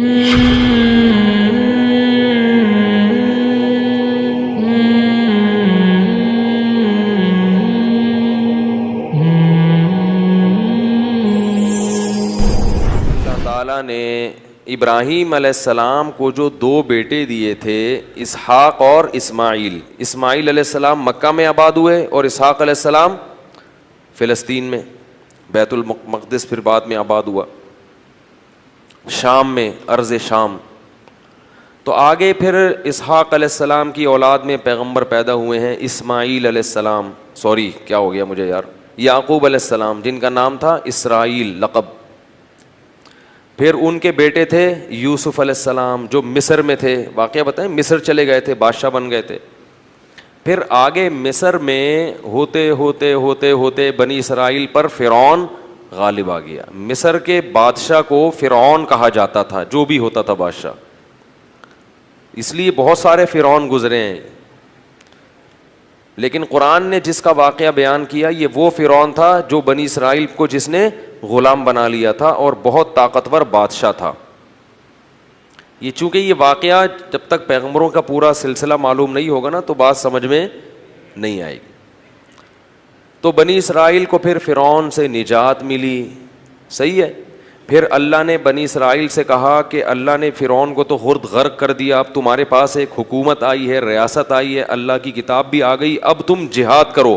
تعالیٰ نے ابراہیم علیہ السلام کو جو دو بیٹے دیے تھے، اسحاق اور اسماعیل علیہ السلام مکہ میں آباد ہوئے اور اسحاق علیہ السلام فلسطین میں، بیت المقدس پھر بعد میں آباد ہوا، شام میں، ارض شام۔ تو آگے پھر اسحاق علیہ السلام کی اولاد میں پیغمبر پیدا ہوئے ہیں، اسماعیل علیہ السلام، کیا ہو گیا مجھے یار، یعقوب علیہ السلام جن کا نام تھا اسرائیل لقب۔ پھر ان کے بیٹے تھے یوسف علیہ السلام جو مصر میں تھے، واقعہ بتائیں، مصر چلے گئے تھے، بادشاہ بن گئے تھے۔ پھر آگے مصر میں ہوتے ہوتے ہوتے ہوتے بنی اسرائیل پر فرعون غالب آ گیا۔ مصر کے بادشاہ کو فرعون کہا جاتا تھا، جو بھی ہوتا تھا بادشاہ، اس لیے بہت سارے فرعون گزرے ہیں، لیکن قرآن نے جس کا واقعہ بیان کیا یہ وہ فرعون تھا جو بنی اسرائیل کو جس نے غلام بنا لیا تھا اور بہت طاقتور بادشاہ تھا۔ یہ چونکہ یہ واقعہ جب تک پیغمبروں کا پورا سلسلہ معلوم نہیں ہوگا نا تو بات سمجھ میں نہیں آئے گی۔ تو بنی اسرائیل کو پھر فرعون سے نجات ملی، صحیح ہے۔ پھر اللہ نے بنی اسرائیل سے کہا کہ اللہ نے فرعون کو تو خرد غرق کر دیا، اب تمہارے پاس ایک حکومت آئی ہے، ریاست آئی ہے، اللہ کی کتاب بھی آ گئی، اب تم جہاد کرو،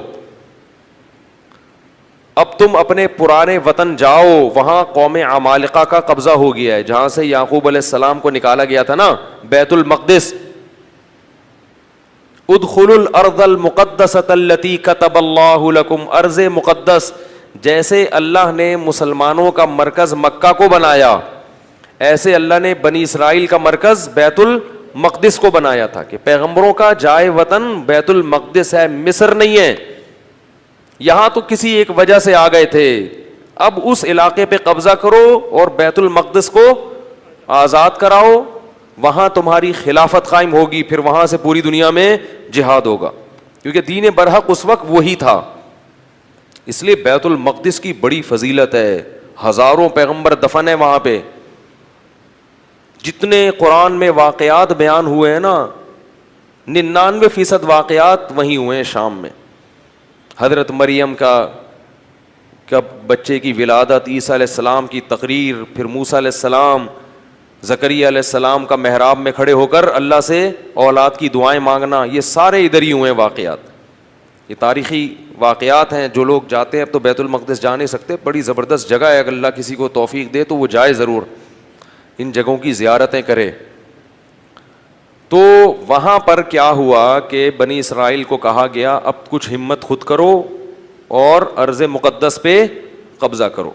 اب تم اپنے پرانے وطن جاؤ۔ وہاں قوم عمالقہ کا قبضہ ہو گیا ہے، جہاں سے یعقوب علیہ السلام کو نکالا گیا تھا نا، بیت المقدس۔ ادخلوا الارض المقدسۃ التی کتب اللہ لکم، ارض مقدس، جیسے اللہ نے مسلمانوں کا مرکز مکہ کو بنایا، ایسے اللہ نے بنی اسرائیل کا مرکز بیت المقدس کو بنایا تھا کہ پیغمبروں کا جائے وطن بیت المقدس ہے، مصر نہیں ہے۔ یہاں تو کسی ایک وجہ سے آ گئے تھے، اب اس علاقے پہ قبضہ کرو اور بیت المقدس کو آزاد کراؤ، وہاں تمہاری خلافت قائم ہوگی، پھر وہاں سے پوری دنیا میں جہاد ہوگا، کیونکہ دین برحق اس وقت وہی تھا۔ اس لیے بیت المقدس کی بڑی فضیلت ہے، ہزاروں پیغمبر دفن ہیں وہاں پہ، جتنے قرآن میں واقعات بیان ہوئے ہیں نا 99% واقعات وہیں ہوئے ہیں شام میں۔ حضرت مریم کا بچے کی ولادت، عیسیٰ علیہ السلام کی تقریر، پھر موسیٰ علیہ السلام، زکریا علیہ السلام کا محراب میں کھڑے ہو کر اللہ سے اولاد کی دعائیں مانگنا، یہ سارے ادھر ہی ہوئے ہیں واقعات، یہ تاریخی واقعات ہیں۔ جو لوگ جاتے ہیں، اب تو بیت المقدس جا نہیں سکتے، بڑی زبردست جگہ ہے، اگر اللہ کسی کو توفیق دے تو وہ جائے ضرور، ان جگہوں کی زیارتیں کرے۔ تو وہاں پر کیا ہوا کہ بنی اسرائیل کو کہا گیا اب کچھ ہمت خود کرو اور ارض مقدس پہ قبضہ کرو۔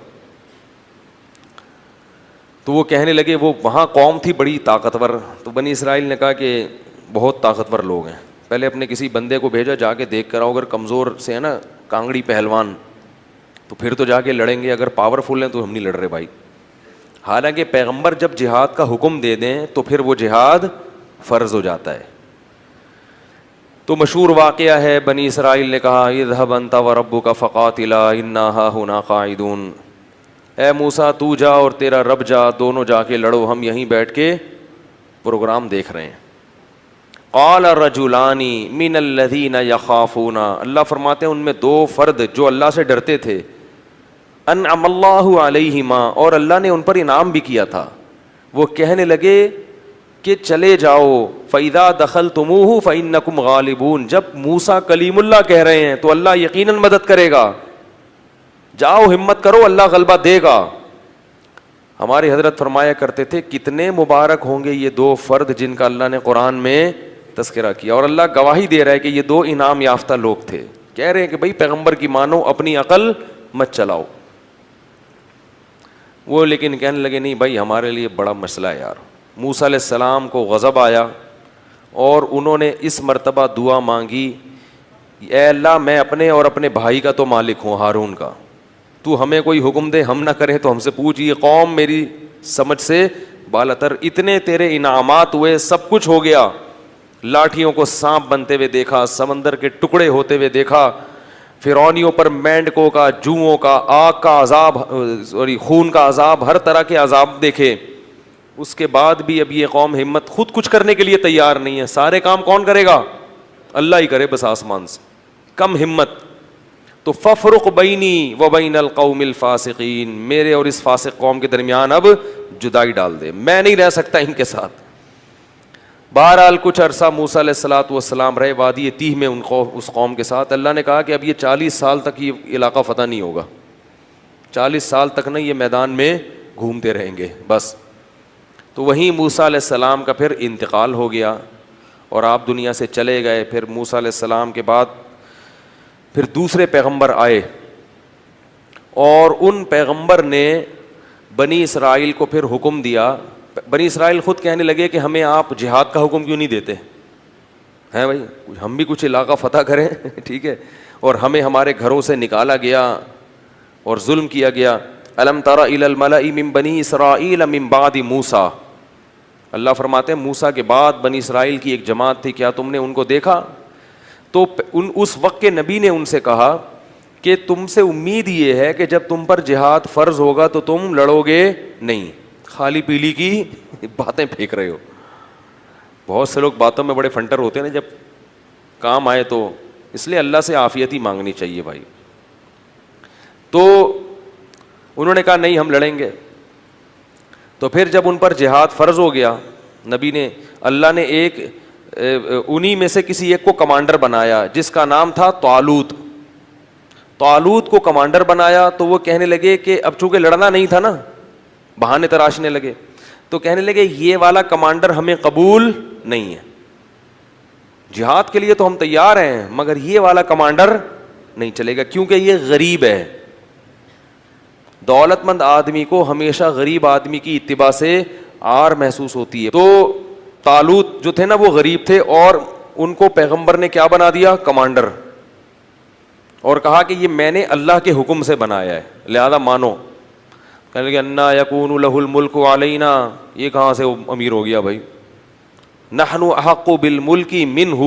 تو وہ کہنے لگے، وہ وہاں قوم تھی بڑی طاقتور، تو بنی اسرائیل نے کہا کہ بہت طاقتور لوگ ہیں، پہلے اپنے کسی بندے کو بھیجا، جا کے دیکھ کر آؤ، اگر کمزور سے ہے نا کانگڑی پہلوان تو پھر تو جا کے لڑیں گے، اگر پاورفل ہیں تو ہم نہیں لڑ رہے بھائی۔ حالانکہ پیغمبر جب جہاد کا حکم دے دیں تو پھر وہ جہاد فرض ہو جاتا ہے۔ تو مشہور واقعہ ہے، بنی اسرائیل نے کہا اذهب انت وربك فقاتلا انا هاهنا قاعدون، اے موسیٰ تو جا اور تیرا رب جا، دونوں جا کے لڑو، ہم یہیں بیٹھ کے پروگرام دیکھ رہے ہیں۔ قال رجلان من الذين يخافون، اللہ فرماتے ہیں ان میں دو فرد جو اللہ سے ڈرتے تھے، انعم اللہ علیہما، اور اللہ نے ان پر انعام بھی کیا تھا، وہ کہنے لگے کہ چلے جاؤ، فَإِذَا دَخَلْتُمُوهُ فَإِنَّكُمْ غَالِبُونَ، جب موسیٰ کلیم اللہ کہہ رہے ہیں تو اللہ یقیناً مدد کرے گا، جاؤ ہمت کرو، اللہ غلبہ دے گا۔ ہمارے حضرت فرمایا کرتے تھے کتنے مبارک ہوں گے یہ دو فرد جن کا اللہ نے قرآن میں تذکرہ کیا، اور اللہ گواہی دے رہا ہے کہ یہ دو انعام یافتہ لوگ تھے، کہہ رہے ہیں کہ بھائی پیغمبر کی مانو، اپنی عقل مت چلاؤ۔ وہ لیکن کہنے لگے نہیں بھائی ہمارے لیے بڑا مسئلہ ہے یار۔ موسیٰ علیہ السلام کو غضب آیا اور انہوں نے اس مرتبہ دعا مانگی، اے اللہ میں اپنے اور اپنے بھائی کا تو مالک ہوں، ہارون کا، تو ہمیں کوئی حکم دے، ہم نہ کریں تو ہم سے پوچھ، یہ قوم میری سمجھ سے بالاتر، اتنے تیرے انعامات ہوئے، سب کچھ ہو گیا، لاٹھیوں کو سانپ بنتے ہوئے دیکھا، سمندر کے ٹکڑے ہوتے ہوئے دیکھا، فرعونیوں پر مینڈکوں کا، جوؤں کا، آگ کا عذاب، خون کا عذاب، ہر طرح کے عذاب دیکھے، اس کے بعد بھی اب یہ قوم ہمت خود کچھ کرنے کے لیے تیار نہیں ہے. سارے کام کون کرے گا؟ اللہ ہی کرے بس آسمان سے. کم ہمت. تو ففرق بینی و بین القوم الفاسقین، میرے اور اس فاسق قوم کے درمیان اب جدائی ڈال دے، میں نہیں رہ سکتا ان کے ساتھ. بہرحال کچھ عرصہ موسیٰ علیہ الصلوۃ والسلام رہے وادی تیہ میں اس قوم کے ساتھ. اللہ نے کہا کہ اب یہ 40 سال تک یہ علاقہ فتح نہیں ہوگا. 40 سال تک نہیں، یہ میدان میں گھومتے رہیں گے بس. تو وہیں موسیٰ علیہ السلام کا پھر انتقال ہو گیا اور آپ دنیا سے چلے گئے. پھر موسیٰ علیہ السلام کے بعد پھر دوسرے پیغمبر آئے اور ان پیغمبر نے بنی اسرائیل کو پھر حکم دیا. بنی اسرائیل خود کہنے لگے کہ ہمیں آپ جہاد کا حکم کیوں نہیں دیتے ہیں بھائی، ہم بھی کچھ علاقہ فتح کریں ٹھیک ہے. اور ہمیں ہمارے گھروں سے نکالا گیا اور ظلم کیا گیا. الم تر الی الملأ من بنی اسرائیل من بعد موسیٰ، اللہ فرماتے ہیں موسیٰ کے بعد بنی اسرائیل کی ایک جماعت تھی، کیا تم نے ان کو دیکھا؟ تو اس وقت کے نبی نے ان سے کہا کہ تم سے امید یہ ہے کہ جب تم پر جہاد فرض ہوگا تو تم لڑو گے نہیں، خالی پیلی کی باتیں پھینک رہے ہو. بہت سے لوگ باتوں میں بڑے فنٹر ہوتے ہیں نا، جب کام آئے تو اس لیے اللہ سے عافیت ہی مانگنی چاہیے بھائی. تو انہوں نے کہا نہیں ہم لڑیں گے. تو پھر جب ان پر جہاد فرض ہو گیا، نبی نے اللہ نے ایک انہی میں سے کسی ایک کو کمانڈر بنایا جس کا نام تھا طالوت. طالوت کو کمانڈر بنایا تو وہ کہنے لگے کہ اب چونکہ لڑنا نہیں تھا نا، بہانے تراشنے لگے. تو کہنے لگے یہ والا کمانڈر ہمیں قبول نہیں ہے، جہاد کے لیے تو ہم تیار ہیں مگر یہ والا کمانڈر نہیں چلے گا کیونکہ یہ غریب ہے. دولت مند آدمی کو ہمیشہ غریب آدمی کی اتباع سے عار محسوس ہوتی ہے. تو طالوت جو تھے نا وہ غریب تھے اور ان کو پیغمبر نے کیا بنا دیا؟ کمانڈر. اور کہا کہ یہ میں نے اللہ کے حکم سے بنایا ہے لہذا مانو. کہنے لگے انا یکون لہ الملک علینا، یہ کہاں سے امیر ہو گیا بھائی؟ نحن احق بالملک منہ،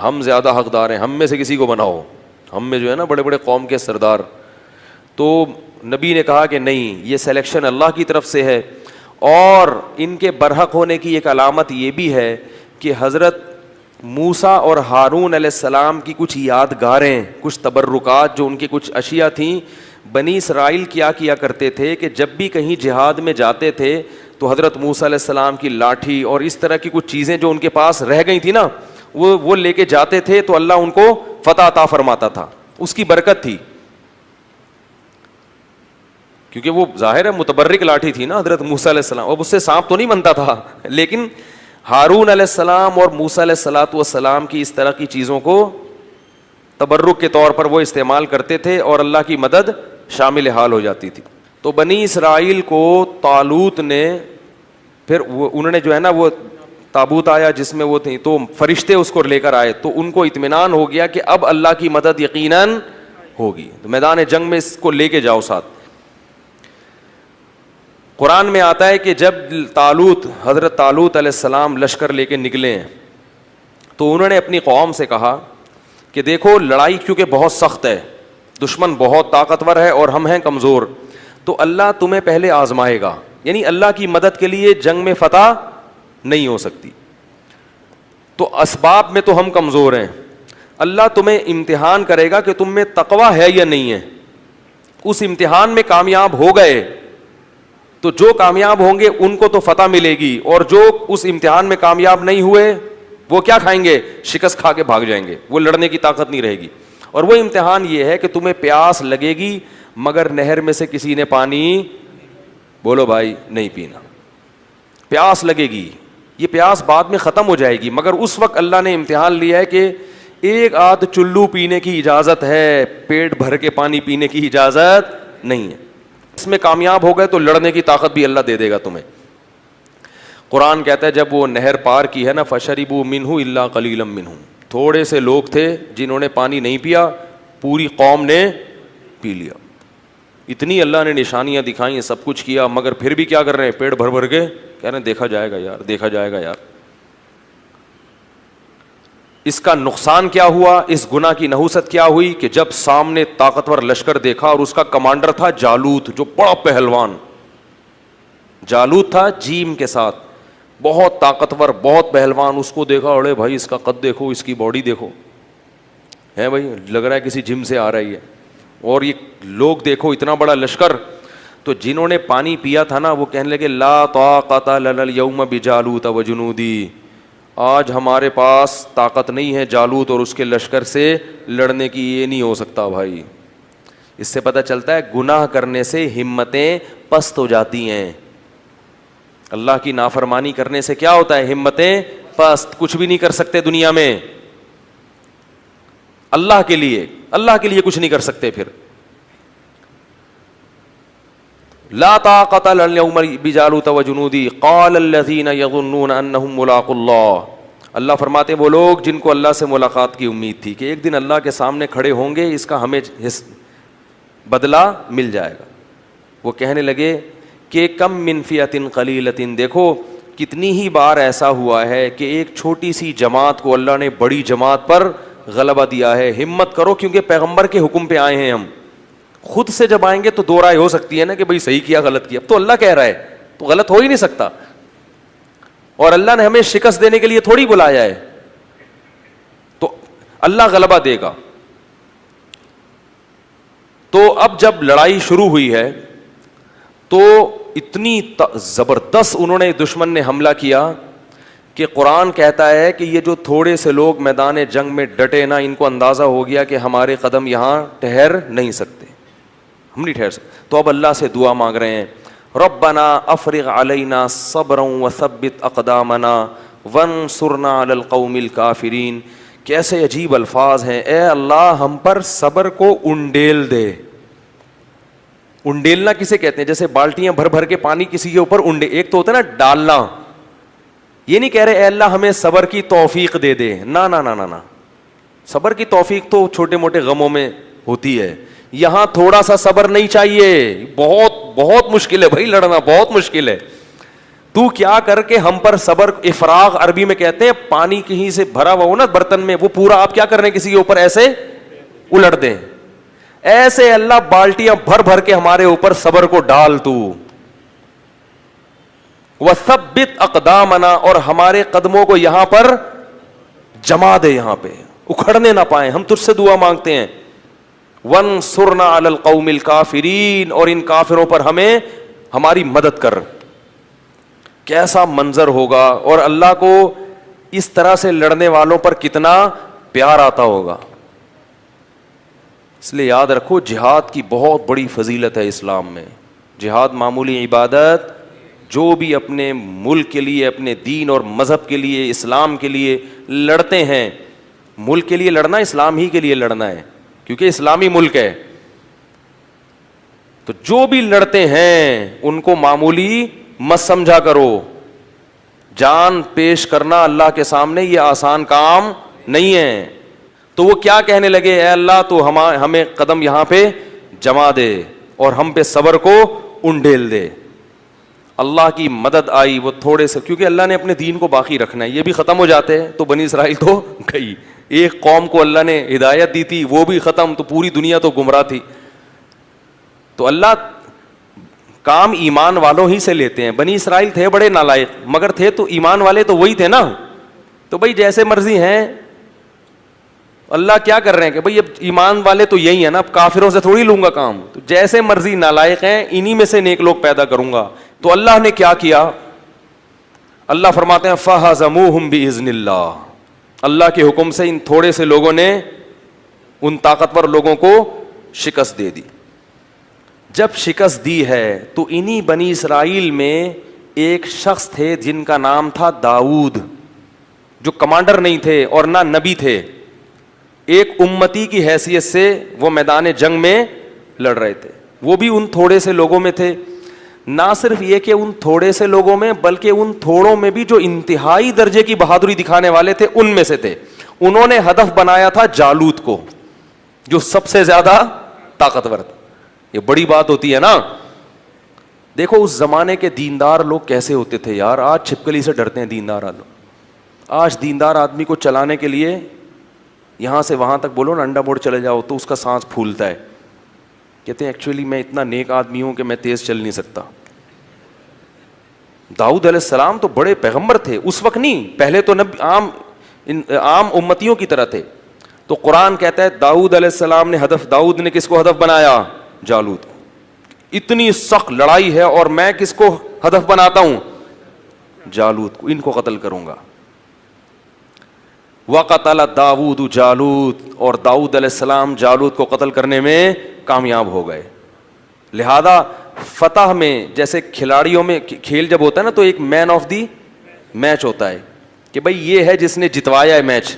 ہم زیادہ حقدار ہیں، ہم میں سے کسی کو بناؤ، ہم میں جو ہے نا بڑے بڑے قوم کے سردار. تو نبی نے کہا کہ نہیں، یہ سلیکشن اللہ کی طرف سے ہے. اور ان کے برحق ہونے کی ایک علامت یہ بھی ہے کہ حضرت موسیٰ اور ہارون علیہ السلام کی کچھ یادگاریں، کچھ تبرکات، جو ان کی کچھ اشیاء تھیں. بنی اسرائیل کیا کرتے تھے کہ جب بھی کہیں جہاد میں جاتے تھے تو حضرت موسیٰ علیہ السلام کی لاٹھی اور اس طرح کی کچھ چیزیں جو ان کے پاس رہ گئی تھی نا وہ لے کے جاتے تھے تو اللہ ان کو فتح عطا فرماتا تھا. اس کی برکت تھی کیونکہ وہ ظاہر ہے متبرک لاٹھی تھی نا حضرت موسیٰ علیہ السلام. اب اس سے سانپ تو نہیں بنتا تھا، لیکن ہارون علیہ السلام اور موسیٰ علیہ الصلوۃ والسلام کی اس طرح کی چیزوں کو تبرک کے طور پر وہ استعمال کرتے تھے اور اللہ کی مدد شامل حال ہو جاتی تھی. تو بنی اسرائیل کو طالوت نے پھر انہوں نے جو ہے نا وہ تابوت آیا جس میں وہ تھی تو فرشتے اس کو لے کر آئے تو ان کو اطمینان ہو گیا کہ اب اللہ کی مدد یقیناً ہوگی. تو میدان جنگ میں اس کو لے کے جاؤ ساتھ. قرآن میں آتا ہے کہ جب حضرت طالوت علیہ السلام لشکر لے کے نکلے ہیں تو انہوں نے اپنی قوم سے کہا کہ دیکھو لڑائی کیونکہ بہت سخت ہے، دشمن بہت طاقتور ہے اور ہم ہیں کمزور، تو اللہ تمہیں پہلے آزمائے گا. یعنی اللہ کی مدد کے لیے جنگ میں فتح نہیں ہو سکتی. تو اسباب میں تو ہم کمزور ہیں، اللہ تمہیں امتحان کرے گا کہ تم میں تقویٰ ہے یا نہیں ہے. اس امتحان میں کامیاب ہو گئے تو جو کامیاب ہوں گے ان کو تو فتح ملے گی، اور جو اس امتحان میں کامیاب نہیں ہوئے وہ کیا کھائیں گے؟ شکست کھا کے بھاگ جائیں گے، وہ لڑنے کی طاقت نہیں رہے گی. اور وہ امتحان یہ ہے کہ تمہیں پیاس لگے گی مگر نہر میں سے کسی نے پانی بولو بھائی نہیں پینا. پیاس لگے گی، یہ پیاس بعد میں ختم ہو جائے گی، مگر اس وقت اللہ نے امتحان لیا ہے کہ ایک آدھ چلو پینے کی اجازت ہے، پیٹ بھر کے پانی پینے کی اجازت نہیں ہے. اس میں کامیاب ہو گئے تو لڑنے کی طاقت بھی اللہ دے دے گا تمہیں. قرآن کہتا ہے جب وہ نہر پار کی ہے نا فشربوا منہ الا قلیلا منہم، تھوڑے سے لوگ تھے جنہوں نے پانی نہیں پیا، پوری قوم نے پی لیا. اتنی اللہ نے نشانیاں دکھائیں، سب کچھ کیا، مگر پھر بھی کیا کر رہے ہیں؟ پیٹ بھر بھر کے کہہ رہے ہیں دیکھا جائے گا یار، دیکھا جائے گا یار. اس کا نقصان کیا ہوا؟ اس گناہ کی نحوست کیا ہوئی کہ جب سامنے طاقتور لشکر دیکھا اور اس کا کمانڈر تھا جالوت جو بڑا پہلوان، جالوت تھا جیم کے ساتھ، بہت طاقتور، بہت پہلوان. اس کو دیکھا، اڑے بھائی اس کا قد دیکھو، اس کی باڈی دیکھو، ہے بھائی لگ رہا ہے کسی جم سے آ رہی ہے. اور یہ لوگ دیکھو اتنا بڑا لشکر. تو جنہوں نے پانی پیا تھا نا وہ کہنے لگے لا طاقت لنا اليوم بجالوت وجنودی، آج ہمارے پاس طاقت نہیں ہے جالوت اور اس کے لشکر سے لڑنے کی، یہ نہیں ہو سکتا بھائی. اس سے پتہ چلتا ہے گناہ کرنے سے ہمتیں پست ہو جاتی ہیں. اللہ کی نافرمانی کرنے سے کیا ہوتا ہے؟ ہمتیں پست، کچھ بھی نہیں کر سکتے دنیا میں. اللہ کے لیے کچھ نہیں کر سکتے. پھر لا طاقت لنا اليوم بجالوت وجنودی قال الذين يظنون انهم ملاقو اللہ. اللہ فرماتے ہیں وہ لوگ جن کو اللہ سے ملاقات کی امید تھی کہ ایک دن اللہ کے سامنے کھڑے ہوں گے، اس کا ہمیں بدلہ مل جائے گا، وہ کہنے لگے کہ کم من فئۃ قلیلۃ، دیکھو کتنی ہی بار ایسا ہوا ہے کہ ایک چھوٹی سی جماعت کو اللہ نے بڑی جماعت پر غلبہ دیا ہے. ہمت کرو، کیونکہ پیغمبر کے حکم پہ آئے ہیں ہم. خود سے جب آئیں گے تو دو رائے ہو سکتی ہے نا کہ بھائی صحیح کیا غلط کیا. اب تو اللہ کہہ رہا ہے تو غلط ہو ہی نہیں سکتا. اور اللہ نے ہمیں شکست دینے کے لیے تھوڑی بلایا ہے، تو اللہ غلبہ دے گا. تو اب جب لڑائی شروع ہوئی ہے تو اتنی زبردست انہوں نے دشمن نے حملہ کیا کہ قرآن کہتا ہے کہ یہ جو تھوڑے سے لوگ میدان جنگ میں ڈٹے نا، ان کو اندازہ ہو گیا کہ ہمارے قدم یہاں ٹھہر نہیں سکتے، ہم نہیں ٹھہر سکتے. تو اب اللہ سے دعا مانگ رہے ہیں ربنا افرغ علینا صبرا وثبت اقدامنا وانصرنا علی القوم الکافرین. کیسے عجیب الفاظ ہیں، اے اللہ ہم پر صبر کو انڈیل دے. انڈیلنا کسے کہتے ہیں؟ جیسے بالٹیاں بھر بھر کے پانی کسی کے اوپر ایک تو ہوتا ہے نا ڈالنا. یہ نہیں کہہ رہے اے اللہ ہمیں صبر کی توفیق دے دے، نہ نہ نہ نہ، صبر کی توفیق تو چھوٹے موٹے غموں میں ہوتی ہے. یہاں تھوڑا سا صبر نہیں چاہیے، بہت بہت مشکل ہے بھائی، لڑنا بہت مشکل ہے. تو کیا کر کے ہم پر صبر، افراغ عربی میں کہتے ہیں پانی کہیں سے بھرا ہوا ہو نا برتن میں، وہ پورا آپ کیا کر رہے ہیں کسی کے اوپر ایسے الٹ دیں. ایسے اللہ بالٹیاں بھر بھر کے ہمارے اوپر صبر کو ڈال تو. وثبت اقدامنا، اور ہمارے قدموں کو یہاں پر جما دے، یہاں پہ اکھڑنے نہ پائیں. ہم تجھ سے دعا مانگتے ہیں. وانصرنا علی القوم الکافرین، اور ان کافروں پر ہمیں ہماری مدد کر. کیسا منظر ہوگا، اور اللہ کو اس طرح سے لڑنے والوں پر کتنا پیار آتا ہوگا. اس لیے یاد رکھو جہاد کی بہت بڑی فضیلت ہے اسلام میں. جہاد معمولی عبادت، جو بھی اپنے ملک کے لیے، اپنے دین اور مذہب کے لیے، اسلام کے لیے لڑتے ہیں، ملک کے لیے لڑنا اسلام ہی کے لیے لڑنا ہے کیونکہ اسلامی ملک ہے. تو جو بھی لڑتے ہیں ان کو معمولی مت سمجھا کرو. جان پیش کرنا اللہ کے سامنے یہ آسان کام نہیں ہے. تو وہ کیا کہنے لگے، اے اللہ تو ہمیں قدم یہاں پہ جما دے اور ہم پہ صبر کو انڈیل دے. اللہ کی مدد آئی. وہ تھوڑے سے، کیونکہ اللہ نے اپنے دین کو باقی رکھنا ہے، یہ بھی ختم ہو جاتے ہیں تو بنی اسرائیل تو گئی. ایک قوم کو اللہ نے ہدایت دی تھی، وہ بھی ختم، تو پوری دنیا تو گمراہ تھی. تو اللہ کام ایمان والوں ہی سے لیتے ہیں. بنی اسرائیل تھے بڑے نالائق، مگر تھے تو ایمان والے تو وہی تھے نا. تو بھائی جیسے مرضی ہیں، اللہ کیا کر رہے ہیں کہ بھائی اب ایمان والے تو یہی ہیں نا، اب کافروں سے تھوڑی لوں گا کام. تو جیسے مرضی نالائق ہیں، انہی میں سے نیک لوگ پیدا کروں گا. تو اللہ نے کیا کیا، اللہ فرماتے ہیں فَهَزَمُوهُمْ بِإِذْنِ اللَّهِ. اللہ کے حکم سے ان تھوڑے سے لوگوں نے ان طاقتور لوگوں کو شکست دے دی. جب شکست دی ہے تو انہی بنی اسرائیل میں ایک شخص تھے جن کا نام تھا داؤد، جو کمانڈر نہیں تھے اور نہ نبی تھے. ایک امتی کی حیثیت سے وہ میدان جنگ میں لڑ رہے تھے. وہ بھی ان تھوڑے سے لوگوں میں تھے. نہ صرف یہ کہ ان تھوڑے سے لوگوں میں، بلکہ ان تھوڑوں میں بھی جو انتہائی درجے کی بہادری دکھانے والے تھے ان میں سے تھے. انہوں نے ہدف بنایا تھا جالوت کو، جو سب سے زیادہ طاقتور تھا. یہ بڑی بات ہوتی ہے نا. دیکھو اس زمانے کے دیندار لوگ کیسے ہوتے تھے یار. آج چھپکلی سے ڈرتے ہیں دیندار لوگ. آج دیندار آدمی کو چلانے کے لیے یہاں سے وہاں تک بولو نا انڈا موڑ چلے جاؤ تو اس کا سانس پھولتا ہے. کہتے ہیں ایکچولی میں اتنا نیک آدمی ہوں کہ میں تیز چل نہیں سکتا. داؤد علیہ السلام تو بڑے پیغمبر تھے اس وقت، نہیں پہلے تو عام امتیوں کی طرح تھے. تو قرآن کہتا ہے داؤد علیہ السلام نے داؤد نے کس کو ہدف بنایا؟ جالوت کو. اتنی سخت لڑائی ہے اور میں کس کو ہدف بناتا ہوں؟ جالوت کو، ان کو قتل کروں گا. وقتل داؤد جالوت، اور داؤد علیہ السلام جالوت کو قتل کرنے میں کامیاب ہو گئے. لہذا فتح میں جیسے کھلاڑیوں میں کھیل جب ہوتا ہے نا تو ایک مین آف دی میچ ہوتا ہے کہ بھائی یہ ہے جس نے جتوایا ہے میچ.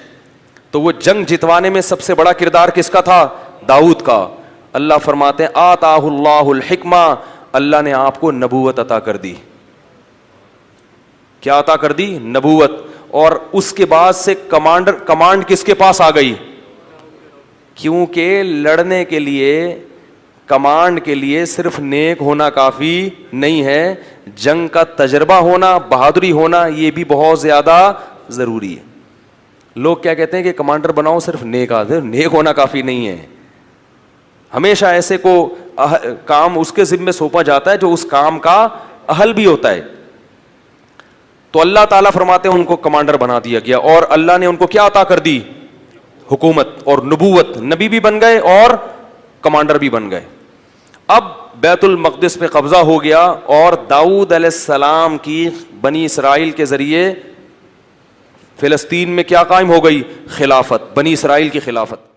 تو وہ جنگ جتوانے میں سب سے بڑا کردار کس کا تھا؟ داؤد کا. اللہ فرماتے ہیں آتاہ اللہ الحکمہ، اللہ نے آپ کو نبوت عطا کر دی. کیا عطا کر دی؟ نبوت. اور اس کے بعد سے کمانڈ کس کے پاس آ گئی؟ کیونکہ لڑنے کے لیے، کمانڈ کے لیے صرف نیک ہونا کافی نہیں ہے، جنگ کا تجربہ ہونا، بہادری ہونا یہ بھی بہت زیادہ ضروری ہے. لوگ کیا کہتے ہیں کہ کمانڈر بناؤ صرف نیک آدمی، نیک ہونا کافی نہیں ہے. ہمیشہ ایسے کو کام اس کے ذمہ سونپا جاتا ہے جو اس کام کا اہل بھی ہوتا ہے. تو اللہ تعالیٰ فرماتے ہیں ان کو کمانڈر بنا دیا گیا، اور اللہ نے ان کو کیا عطا کر دی؟ حکومت اور نبوت. نبی بھی بن گئے اور کمانڈر بھی بن گئے. اب بیت المقدس پہ قبضہ ہو گیا، اور داؤد علیہ السلام کی بنی اسرائیل کے ذریعے فلسطین میں کیا قائم ہو گئی؟ خلافت، بنی اسرائیل کی خلافت.